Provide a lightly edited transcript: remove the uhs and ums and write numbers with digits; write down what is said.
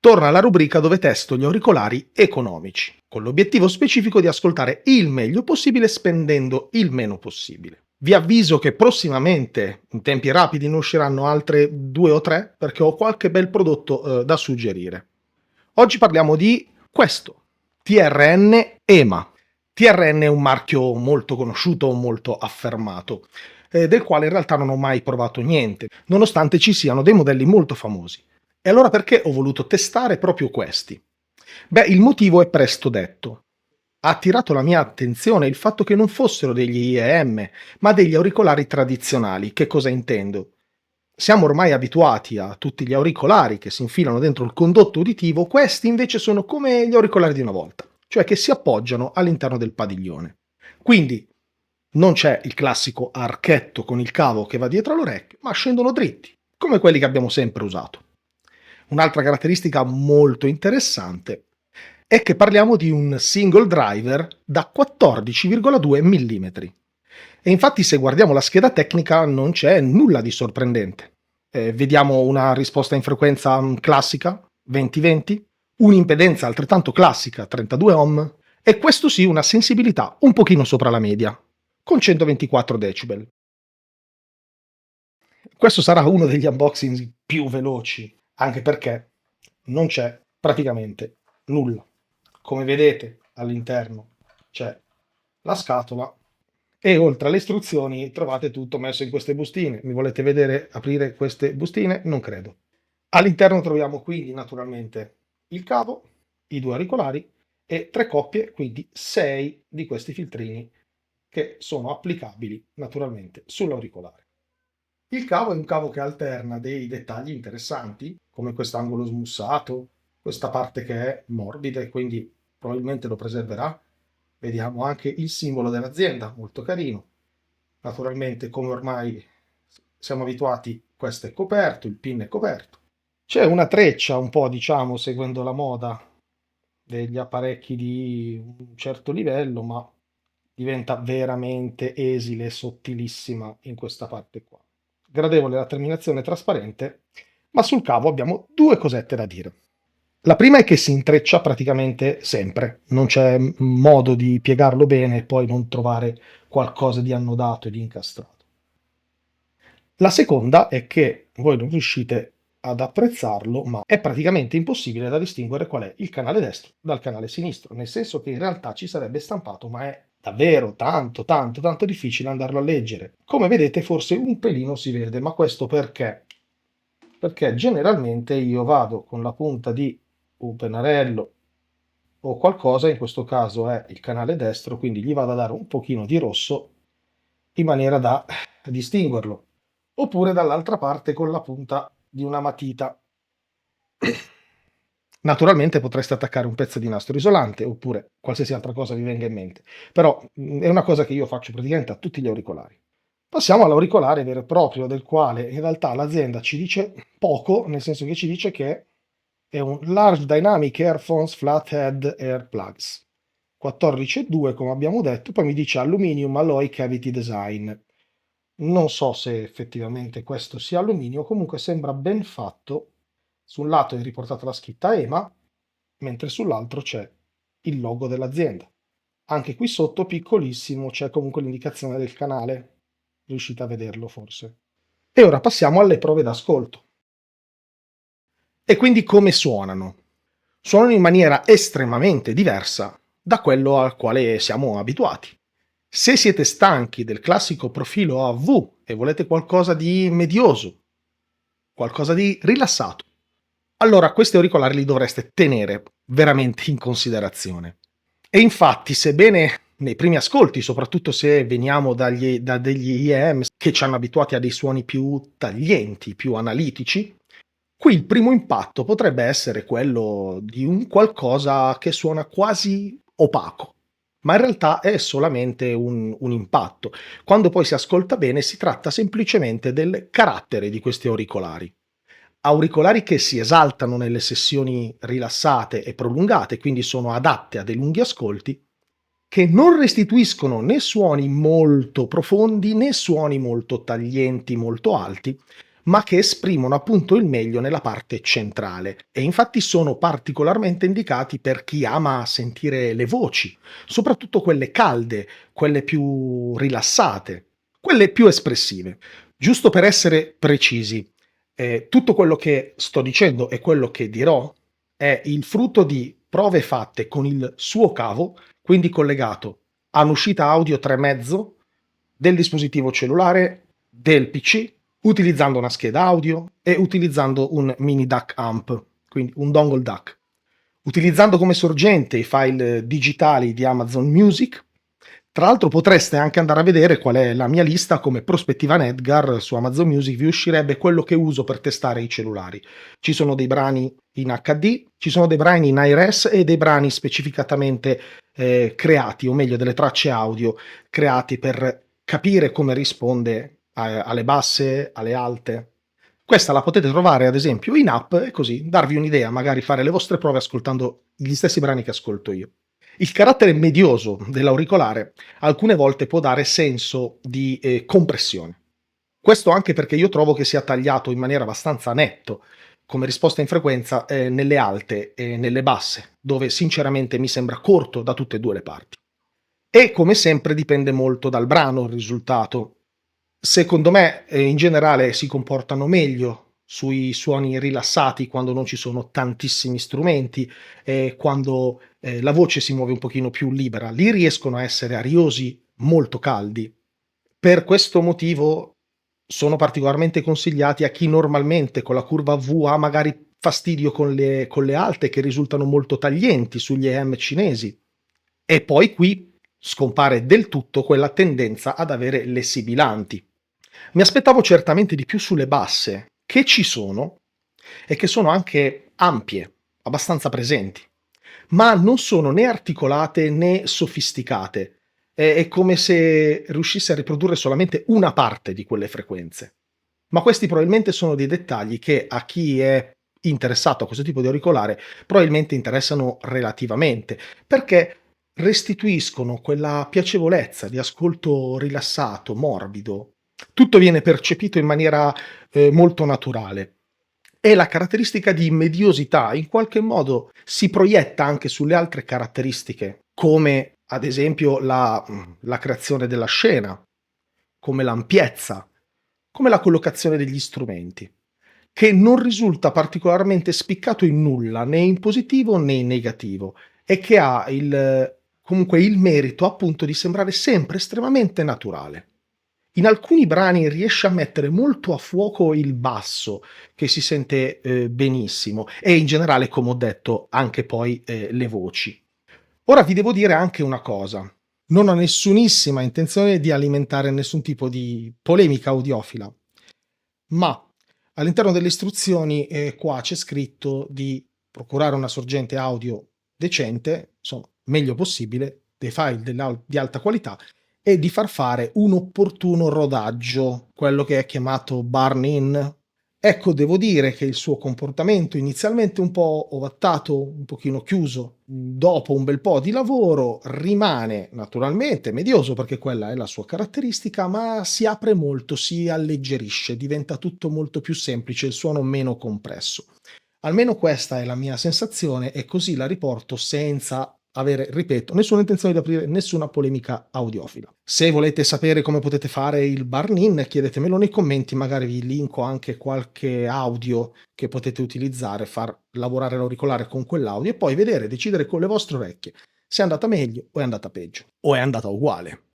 Torna alla rubrica dove testo gli auricolari economici, con l'obiettivo specifico di ascoltare il meglio possibile spendendo il meno possibile. Vi avviso che prossimamente, in tempi rapidi, ne usciranno altre 2 o 3 perché ho qualche bel prodotto da suggerire. Oggi parliamo di questo, TRN EMA. TRN è un marchio molto conosciuto, molto affermato, del quale in realtà non ho mai provato niente, nonostante ci siano dei modelli molto famosi. E allora perché ho voluto testare proprio questi? Beh, il motivo è presto detto. Ha attirato la mia attenzione il fatto che non fossero degli IEM, ma degli auricolari tradizionali. Che cosa intendo? Siamo ormai abituati a tutti gli auricolari che si infilano dentro il condotto uditivo, questi invece sono come gli auricolari di una volta, cioè che si appoggiano all'interno del padiglione. Quindi non c'è il classico archetto con il cavo che va dietro all'orecchio, ma scendono dritti, come quelli che abbiamo sempre usato. Un'altra caratteristica molto interessante è che parliamo di un single driver da 14,2 mm. E infatti se guardiamo la scheda tecnica non c'è nulla di sorprendente. Vediamo una risposta in frequenza classica, 20-20, un'impedenza altrettanto classica, 32 ohm, e questo sì una sensibilità un pochino sopra la media, con 124 decibel. Questo sarà uno degli unboxing più veloci, anche perché non c'è praticamente nulla. Come vedete all'interno c'è la scatola e oltre alle istruzioni trovate tutto messo in queste bustine. Mi volete vedere aprire queste bustine? Non credo. All'interno troviamo quindi naturalmente il cavo, i 2 auricolari e 3 coppie, quindi 6 di questi filtrini che sono applicabili naturalmente sull'auricolare. Il cavo è un cavo che alterna dei dettagli interessanti, come quest'angolo smussato, questa parte che è morbida e quindi probabilmente lo preserverà. Vediamo anche il simbolo dell'azienda, molto carino. Naturalmente, come ormai siamo abituati, questo è coperto, il pin è coperto. C'è una treccia un po', diciamo, seguendo la moda degli apparecchi di un certo livello, ma diventa veramente esile e sottilissima in questa parte qua. Gradevole la terminazione trasparente, ma sul cavo abbiamo 2 cosette da dire. La prima è che si intreccia praticamente sempre, non c'è modo di piegarlo bene e poi non trovare qualcosa di annodato e di incastrato. La seconda è che voi non riuscite ad apprezzarlo, ma è praticamente impossibile da distinguere qual è il canale destro dal canale sinistro, nel senso che in realtà ci sarebbe stampato, ma è davvero tanto difficile andarlo a leggere. Come vedete forse un pelino si vede, ma questo perché? Perché generalmente io vado con la punta di un pennarello o qualcosa, in questo caso è il canale destro, quindi gli vado a dare un pochino di rosso in maniera da distinguerlo, oppure dall'altra parte con la punta di una matita. Naturalmente potreste attaccare un pezzo di nastro isolante oppure qualsiasi altra cosa vi venga in mente, però è una cosa che io faccio praticamente a tutti gli auricolari. Passiamo all'auricolare vero e proprio, del quale in realtà l'azienda ci dice poco, nel senso che ci dice che è un Large Dynamic Earphones Flathead Air Plugs. 14,2 come abbiamo detto, poi mi dice Aluminium Alloy Cavity Design. Non so se effettivamente questo sia alluminio, comunque sembra ben fatto. Sul lato è riportata la scritta EMA, mentre sull'altro c'è il logo dell'azienda. Anche qui sotto, piccolissimo, c'è comunque l'indicazione del canale. Riuscite a vederlo forse. E ora passiamo alle prove d'ascolto. E quindi come suonano? Suonano in maniera estremamente diversa da quello al quale siamo abituati. Se siete stanchi del classico profilo a V e volete qualcosa di medioso, qualcosa di rilassato, allora questi auricolari li dovreste tenere veramente in considerazione. E infatti, sebbene nei primi ascolti, soprattutto se veniamo da degli IEM che ci hanno abituati a dei suoni più taglienti, più analitici, qui il primo impatto potrebbe essere quello di un qualcosa che suona quasi opaco, ma in realtà è solamente un impatto. Quando poi si ascolta bene si tratta semplicemente del carattere di questi auricolari. Auricolari che si esaltano nelle sessioni rilassate e prolungate, quindi sono adatte a dei lunghi ascolti, che non restituiscono né suoni molto profondi né suoni molto taglienti, molto alti, ma che esprimono appunto il meglio nella parte centrale e infatti sono particolarmente indicati per chi ama sentire le voci, soprattutto quelle calde, quelle più rilassate, quelle più espressive. Giusto per essere precisi, tutto quello che sto dicendo e quello che dirò è il frutto di prove fatte con il suo cavo, quindi collegato a un'uscita audio 3,5 del dispositivo cellulare, del PC, utilizzando una scheda audio e utilizzando un mini DAC amp, quindi un dongle DAC. Utilizzando come sorgente i file digitali di Amazon Music. Tra l'altro potreste anche andare a vedere qual è la mia lista come prospettiva Nedgar su Amazon Music, vi uscirebbe quello che uso per testare i cellulari. Ci sono dei brani in HD, ci sono dei brani in iRes e dei brani specificatamente creati, o meglio delle tracce audio creati per capire come risponde alle basse, alle alte. Questa la potete trovare ad esempio in app e così darvi un'idea, magari fare le vostre prove ascoltando gli stessi brani che ascolto io. Il carattere medioso dell'auricolare alcune volte può dare senso di compressione. Questo anche perché io trovo che sia tagliato in maniera abbastanza netto come risposta in frequenza nelle alte e nelle basse, dove sinceramente mi sembra corto da tutte e due le parti. E come sempre dipende molto dal brano il risultato. Secondo me in generale si comportano meglio sui suoni rilassati quando non ci sono tantissimi strumenti e quando la voce si muove un pochino più libera. Lì riescono a essere ariosi molto caldi. Per questo motivo sono particolarmente consigliati a chi normalmente con la curva V ha magari fastidio con le alte che risultano molto taglienti sugli EM cinesi. E poi qui scompare del tutto quella tendenza ad avere le sibilanti. Mi aspettavo certamente di più sulle basse, che ci sono e che sono anche ampie, abbastanza presenti, ma non sono né articolate né sofisticate. È come se riuscisse a riprodurre solamente una parte di quelle frequenze. Ma questi probabilmente sono dei dettagli che a chi è interessato a questo tipo di auricolare probabilmente interessano relativamente, perché restituiscono quella piacevolezza di ascolto rilassato, morbido. Tutto viene percepito in maniera molto naturale. E la caratteristica di mediosità in qualche modo si proietta anche sulle altre caratteristiche, come ad esempio la creazione della scena, come l'ampiezza, come la collocazione degli strumenti, che non risulta particolarmente spiccato in nulla, né in positivo né in negativo, e che ha comunque il merito appunto di sembrare sempre estremamente naturale. In alcuni brani riesce a mettere molto a fuoco il basso, che si sente benissimo, e in generale, come ho detto, anche poi le voci. Ora vi devo dire anche una cosa. Non ho nessunissima intenzione di alimentare nessun tipo di polemica audiofila, ma all'interno delle istruzioni qua c'è scritto di procurare una sorgente audio decente, insomma, meglio possibile, dei file di alta qualità e di far fare un opportuno rodaggio, quello che è chiamato burn-in. Ecco, devo dire che il suo comportamento inizialmente un po' ovattato, un pochino chiuso, dopo un bel po' di lavoro rimane naturalmente medioso perché quella è la sua caratteristica, ma si apre molto, si alleggerisce, diventa tutto molto più semplice, il suono meno compresso. Almeno questa è la mia sensazione e così la riporto senza avere, ripeto, nessuna intenzione di aprire nessuna polemica audiofila. Se volete sapere come potete fare il burn-in, chiedetemelo nei commenti, magari vi linko anche qualche audio che potete utilizzare, far lavorare l'auricolare con quell'audio e poi vedere, decidere con le vostre orecchie se è andata meglio o è andata peggio o è andata uguale.